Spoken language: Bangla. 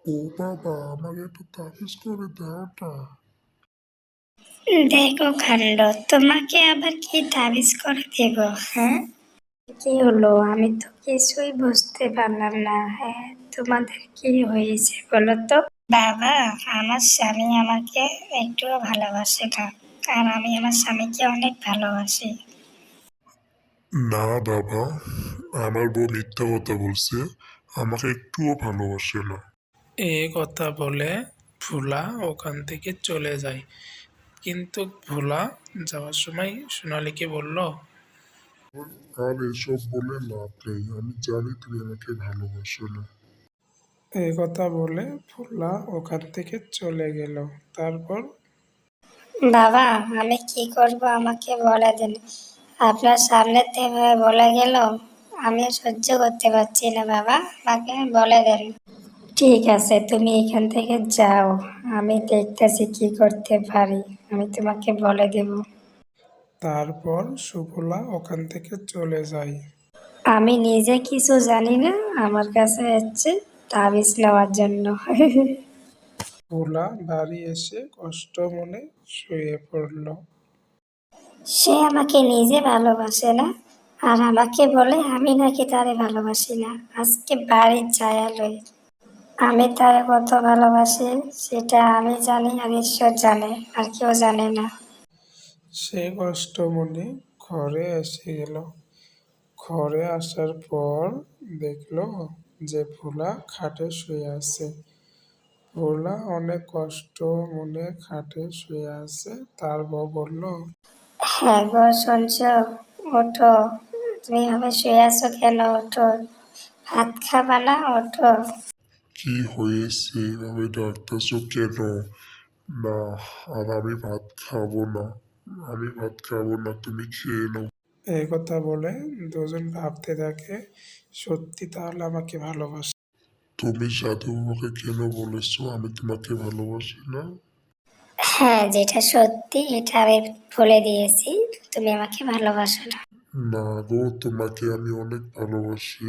ও বাবা, আমার একটু তাবিজ করে দাওটা। দেখো কাণ্ড, তোমাকে আবার কি তাবিজ করে দেব? হ্যাঁ, কি হলো? আমি তো কিছুই বুঝতে পারলাম না। হ্যাঁ, তোমাদের কি হয়েছে বলো তো? বাবা, আমার স্বামী আমাকে একটুও ভালোবাসে না, আর আমি আমার স্বামীকে অনেক ভালোবাসি। না বাবা, আমার বউ মিথ্যা কথা বলছে, আমাকে একটুও ভালোবাসে না। এই কথা বলে ভোলা ওখান থেকে চলে যায়। কিন্তু ভোলা যাওয়ার সময় সোনালীকে বলল, আর এসব বলে লাভ নেই, আমি জানি তুমি আমাকে ভালোবাসো না। এই কথা বলে ভোলা ওখান থেকে চলে গেল। তারপর বাবা, আমি কি করব আমাকে বলে দিন। আপনার সামনে থেকে বলে গেল, আমি সহ্য করতে পারছি না বাবা, আমাকে বলে দেন। ঠিক আছে, তুমি এখান থেকে যাও, আমি দেখতেছি কি করতে পারি, আমি তোমাকে বলে দেব। তারপর সুফলা ওখান থেকে চলে যায়। আমি নিজে কিছু জানি না, আমার কাছে হচ্ছে তাবিজ নেওয়ার জন্য। ভোলা বাড়ি এসে কষ্ট মনে শুয়ে পড়ল। সে আমাকে নিজে ভালোবাসে না, আর আমাকে বলে আমি নাকি তারে ভালোবাসি না। আজকে বাড়ির ছায়া লই, আমি তারে কত ভালোবাসি সেটা আমি জানি, আর ঈশ্বর জানে, আর কেউ জানে না। সে কষ্ট মনে ঘরে এসে গেল। ঘরে আসার পর দেখলো যে ভোলা খাটে শুয়ে আছে। ভোলা অনেক কষ্ট মনে খাটে শুয়ে আছে। তার বউ বলল, হ্যাঁ গো, শুনছো? ওঠো, তুমি এভাবে শুয়ে আছো কেন? ওঠো, ভাত খাবা না? ওঠো। কি হয়েছে, এভাবে ডাকতেছো কেন? না, আর আমি ভাত খাবো না। আমি ভাত খাবো না, তুমি খেয়ে নাও। এই কথা বলে দুজন ভাবতে থাকে, সত্যি তাহলে আমাকে ভালোবাসে। তুমি জাদু আমাকে কেন বলেছো আমি তোমাকে ভালোবাসি না? হ্যাঁ, যেটা সত্যি এটা আমি বলে দিয়েছি, তুমি আমাকে ভালোবাসো না। না গো, তোমাকে আমি অনেক ভালোবাসি।